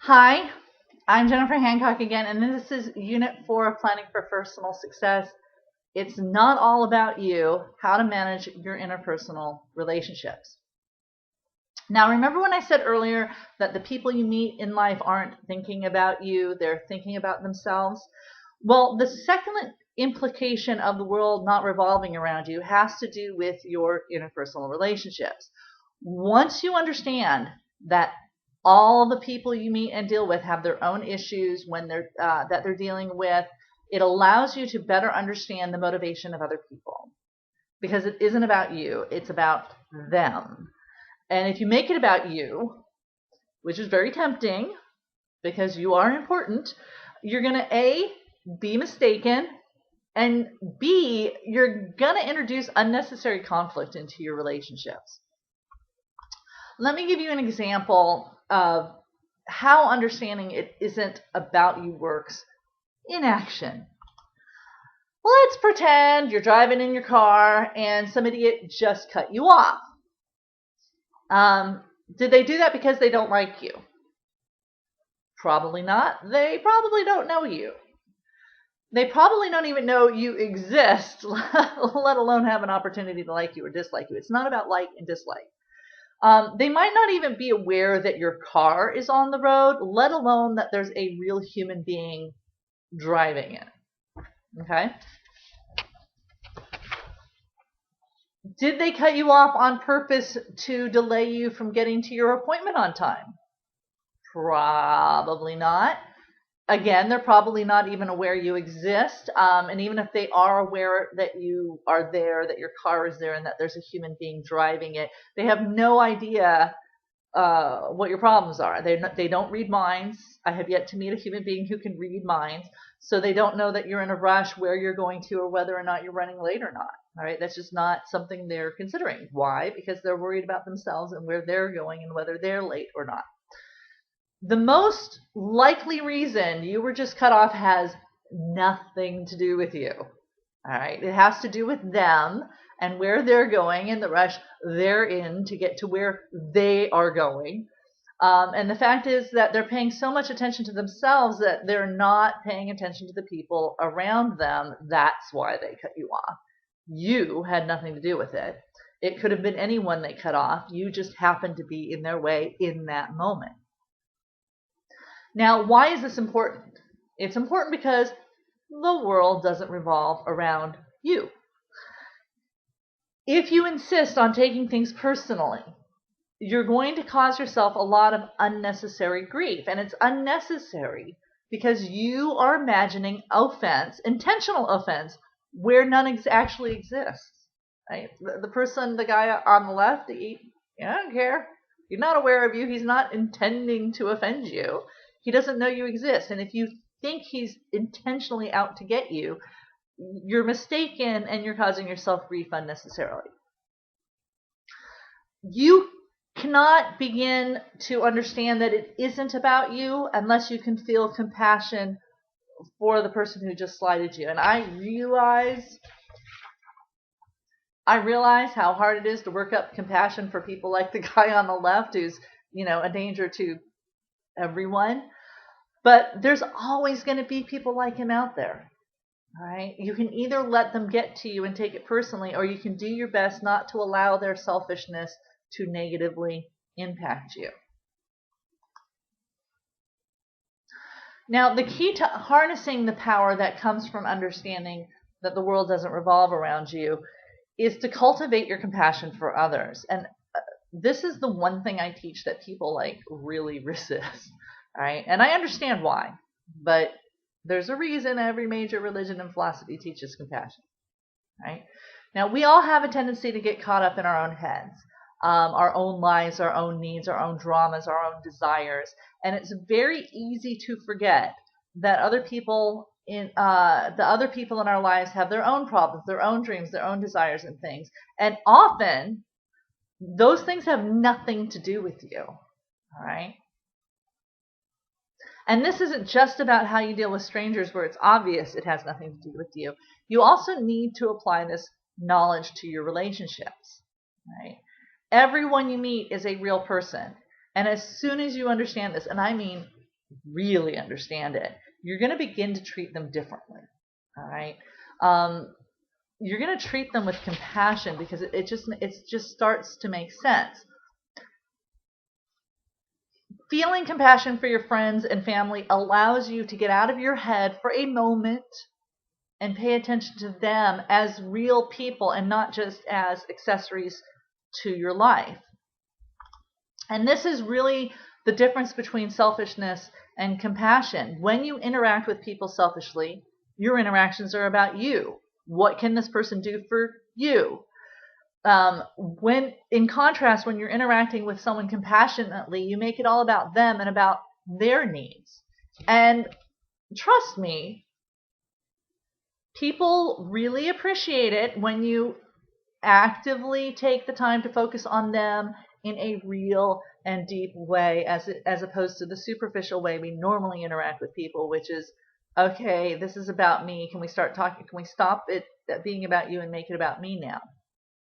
Hi, I'm Jennifer Hancock again, and this is Unit 4 of Planning for Personal Success. It's not all about you, how to manage your interpersonal relationships. Now, remember when I said earlier that the people you meet in life aren't thinking about you, they're thinking about themselves? Well, the second implication of the world not revolving around you has to do with your interpersonal relationships. Once you understand that all the people you meet and deal with have their own issues that they're dealing with, it allows you to better understand the motivation of other people, because it isn't about you, it's about them. And if you make it about you, which is very tempting because you are important, you're going to A, be mistaken, and B, you're going to introduce unnecessary conflict into your relationships. Let me give you an example of how understanding it isn't about you works in action. Let's pretend you're driving in your car and some idiot just cut you off. Did they do that because they don't like you? Probably not. They probably don't know you. They probably don't even know you exist, let alone have an opportunity to like you or dislike you. It's not about like and dislike. They might not even be aware that your car is on the road, let alone that there's a real human being driving it. Okay? Did they cut you off on purpose to delay you from getting to your appointment on time? Probably not. Again, they're probably not even aware you exist. And even if they are aware that you are there, that your car is there, and that there's a human being driving it, they have no idea what your problems are. They don't read minds. I have yet to meet a human being who can read minds. So they don't know that you're in a rush, where you're going to, or whether or not you're running late or not. All right, that's just not something they're considering. Why? Because they're worried about themselves and where they're going and whether they're late or not. The most likely reason you were just cut off has nothing to do with you. All right, it has to do with them and where they're going and the rush they're in to get to where they are going. And the fact is that they're paying so much attention to themselves that they're not paying attention to the people around them. That's why they cut you off. You had nothing to do with it. It could have been anyone they cut off. You just happened to be in their way in that moment. Now, why is this important? It's important because the world doesn't revolve around you. If you insist on taking things personally, you're going to cause yourself a lot of unnecessary grief. And it's unnecessary because you are imagining offense, intentional offense, where none actually exists. Right? The guy on the left, I don't care. He's not aware of you. He's not intending to offend you. He doesn't know you exist. And if you think he's intentionally out to get you, you're mistaken and you're causing yourself grief unnecessarily. You cannot begin to understand that it isn't about you unless you can feel compassion for the person who just slighted you. And I realize how hard it is to work up compassion for people like the guy on the left who's, a danger to everyone. But there's always going to be people like him out there. All right? You can either let them get to you and take it personally, or you can do your best not to allow their selfishness to negatively impact you. Now, the key to harnessing the power that comes from understanding that the world doesn't revolve around you is to cultivate your compassion for others. And this is the one thing I teach that people really resist. All right? And I understand why, but there's a reason every major religion and philosophy teaches compassion. Right? Now, we all have a tendency to get caught up in our own heads, our own lives, our own needs, our own dramas, our own desires, and it's very easy to forget that other people in our lives have their own problems, their own dreams, their own desires and things, and often those things have nothing to do with you. All right? And this isn't just about how you deal with strangers where it's obvious it has nothing to do with you. You also need to apply this knowledge to your relationships. Right? Everyone you meet is a real person. And as soon as you understand this, and I mean really understand it, you're going to begin to treat them differently. All right. Um, you're going to treat them with compassion because it just starts to make sense. Feeling compassion for your friends and family allows you to get out of your head for a moment and pay attention to them as real people and not just as accessories to your life. And this is really the difference between selfishness and compassion. When you interact with people selfishly, your interactions are about you. What can this person do for you? When, in contrast, when you're interacting with someone compassionately, you make it all about them and about their needs. And trust me, people really appreciate it when you actively take the time to focus on them in a real and deep way, as opposed to the superficial way we normally interact with people, which is, okay, this is about me. Can we start talking? Can we stop it being about you and make it about me now?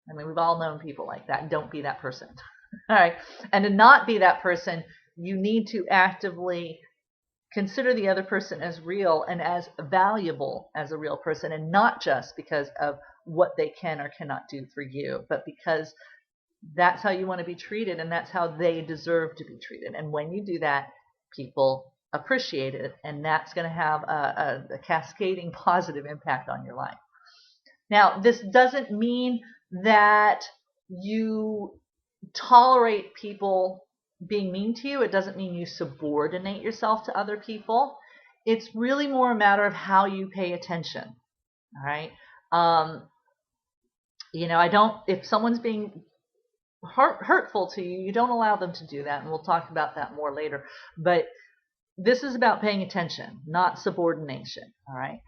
I mean, we've all known people like that. Don't be that person. All right. And to not be that person, you need to actively consider the other person as real and as valuable as a real person, and not just because of what they can or cannot do for you, but because that's how you want to be treated and that's how they deserve to be treated. And when you do that, people appreciate it, and that's going to have a cascading positive impact on your life. Now, this doesn't mean that you tolerate people being mean to you. It doesn't mean you subordinate yourself to other people. It's really more a matter of how you pay attention. All right. If someone's being hurtful to you, you don't allow them to do that. And we'll talk about that more later. But this is about paying attention, not subordination. All right.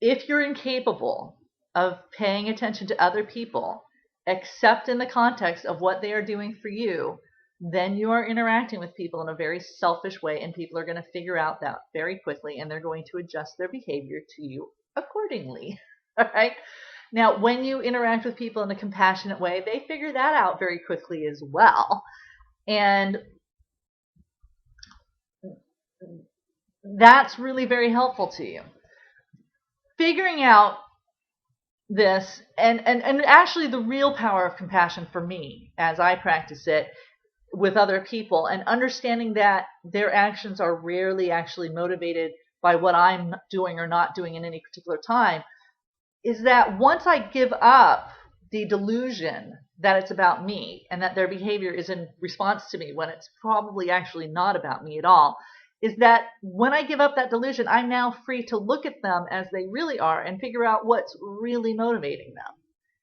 If you're incapable of paying attention to other people, except in the context of what they are doing for you, then you are interacting with people in a very selfish way, and people are going to figure out that very quickly, and they're going to adjust their behavior to you accordingly. All right. Now, when you interact with people in a compassionate way, they figure that out very quickly as well. And that's really very helpful to you. Figuring out this, and actually the real power of compassion for me, as I practice it with other people, and understanding that their actions are rarely actually motivated by what I'm doing or not doing in any particular time, is that once I give up the delusion that it's about me and that their behavior is in response to me when it's probably actually not about me at all, is that when I give up that delusion, I'm now free to look at them as they really are and figure out what's really motivating them.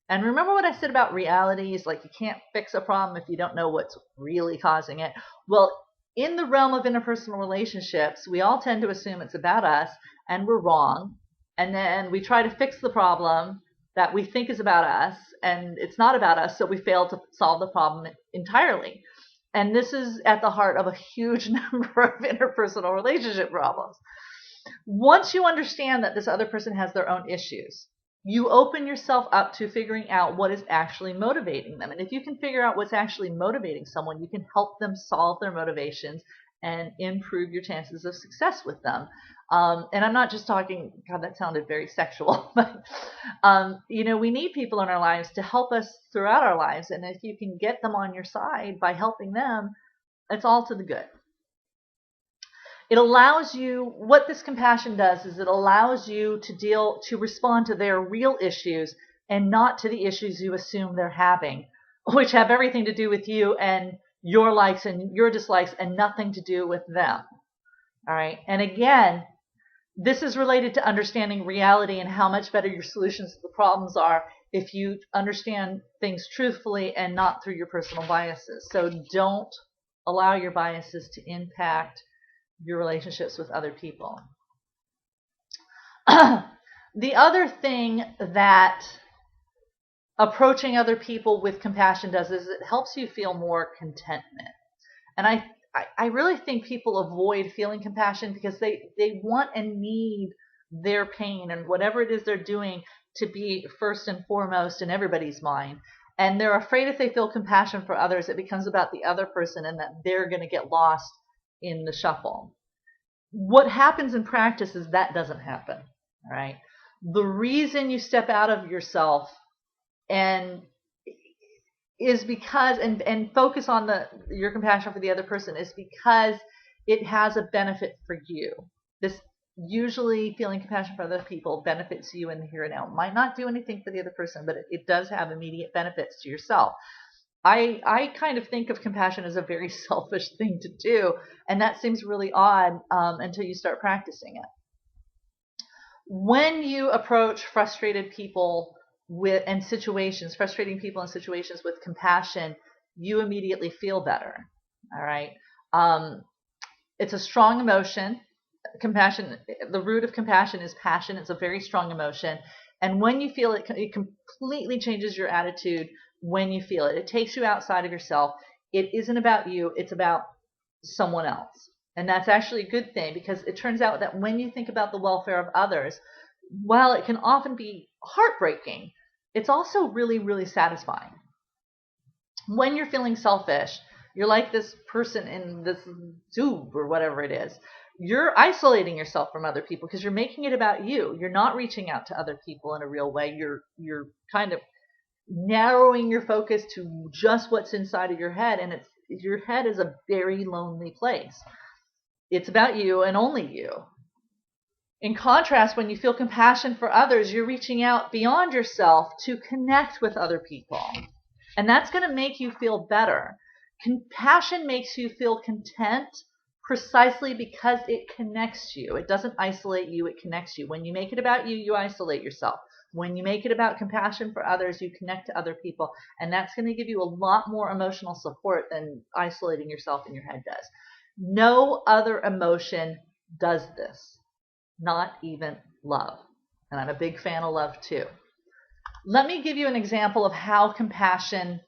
And remember what I said about realities, like you can't fix a problem if you don't know what's really causing it. Well, in the realm of interpersonal relationships, we all tend to assume it's about us, and we're wrong. And then we try to fix the problem that we think is about us, and it's not about us, so we fail to solve the problem entirely. And this is at the heart of a huge number of interpersonal relationship problems. Once you understand that this other person has their own issues, you open yourself up to figuring out what is actually motivating them. And if you can figure out what's actually motivating someone, you can help them solve their motivations and improve your chances of success with them. And I'm not just talking, God, that sounded very sexual, but, we need people in our lives to help us throughout our lives. And if you can get them on your side by helping them, it's all to the good. It allows you, what this compassion does is it allows you to respond to their real issues and not to the issues you assume they're having, which have everything to do with you and your likes and your dislikes and nothing to do with them. All right. And again, this is related to understanding reality and how much better your solutions to the problems are if you understand things truthfully and not through your personal biases. So don't allow your biases to impact your relationships with other people. The other thing that approaching other people with compassion does is it helps you feel more contentment. And I really think people avoid feeling compassion because they want and need their pain and whatever it is they're doing to be first and foremost in everybody's mind. And they're afraid if they feel compassion for others, it becomes about the other person and that they're going to get lost in the shuffle. What happens in practice is that doesn't happen. All right. The reason you step out of yourself and is because and focus on your compassion for the other person is because it has a benefit for you. This usually feeling compassion for other people benefits you in the here and now. It might not do anything for the other person, but it does have immediate benefits to yourself. I kind of think of compassion as a very selfish thing to do, and that seems really odd until you start practicing it. When you approach frustrating people in situations with compassion, you immediately feel better. All right. It's a strong emotion. Compassion, the root of compassion is passion. It's a very strong emotion. And when you feel it, it completely changes your attitude when you feel it. It takes you outside of yourself. It isn't about you. It's about someone else. And that's actually a good thing, because it turns out that when you think about the welfare of others, while it can often be heartbreaking, it's also really, really satisfying. When you're feeling selfish, you're like this person in this tube or whatever it is. You're isolating yourself from other people because you're making it about you. You're not reaching out to other people in a real way. You're kind of narrowing your focus to just what's inside of your head, and your head is a very lonely place. It's about you and only you. In contrast, when you feel compassion for others, you're reaching out beyond yourself to connect with other people. And that's going to make you feel better. Compassion makes you feel content precisely because it connects you. It doesn't isolate you, it connects you. When you make it about you, you isolate yourself. When you make it about compassion for others, you connect to other people. And that's going to give you a lot more emotional support than isolating yourself in your head does. No other emotion does this. Not even love. And I'm a big fan of love too. Let me give you an example of how compassion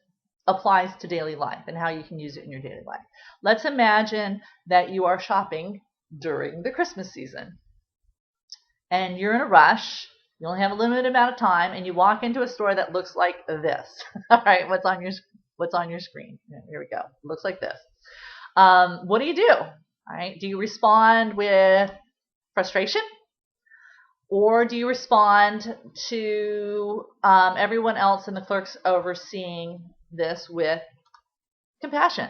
applies to daily life and how you can use it in your daily life. Let's imagine that you are shopping during the Christmas season and you're in a rush. You only have a limited amount of time, and you walk into a store that looks like this. All right, what's on your screen? Here we go. It looks like this. What do you do? All right, do you respond with frustration? Or do you respond to everyone else and the clerks overseeing this with compassion?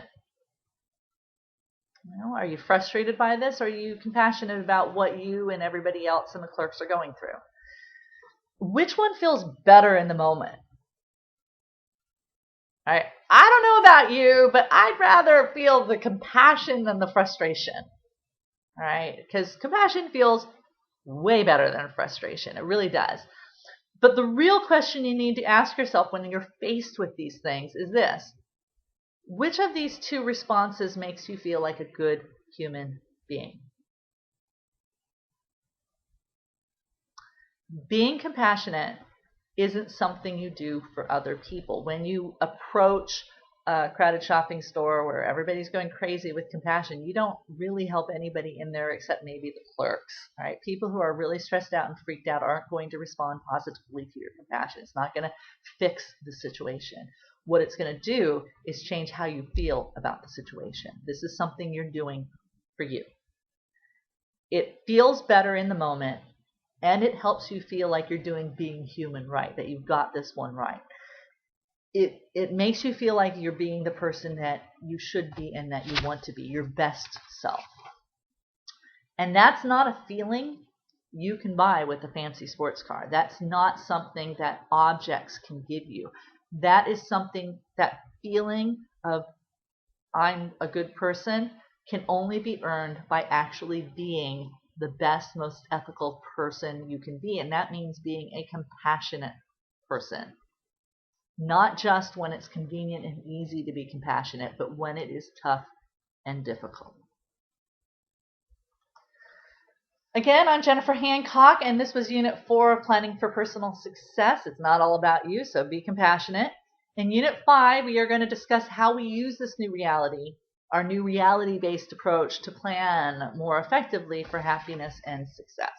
Are you frustrated by this, or are you compassionate about what you and everybody else and the clerks are going through? Which one feels better in the moment? All right. I don't know about you, but I'd rather feel the compassion than the frustration. All right, because compassion feels way better than frustration. It really does. But the real question you need to ask yourself when you're faced with these things is this: which of these two responses makes you feel like a good human being? Being compassionate isn't something you do for other people. When you approach a crowded shopping store where everybody's going crazy with compassion, you don't really help anybody in there except maybe the clerks. Right? People who are really stressed out and freaked out aren't going to respond positively to your compassion. It's not going to fix the situation. What it's going to do is change how you feel about the situation. This is something you're doing for you. It feels better in the moment, and it helps you feel like you're being human right, that you've got this one right. It makes you feel like you're being the person that you should be and that you want to be, your best self. And that's not a feeling you can buy with a fancy sports car. That's not something that objects can give you. That is something, that feeling of I'm a good person can only be earned by actually being the best, most ethical person you can be. And that means being a compassionate person. Not just when it's convenient and easy to be compassionate, but when it is tough and difficult. Again, I'm Jennifer Hancock, and this was Unit 4 of Planning for Personal Success. It's not all about you, so be compassionate. In Unit 5, we are going to discuss how we use this new reality, our new reality-based approach, to plan more effectively for happiness and success.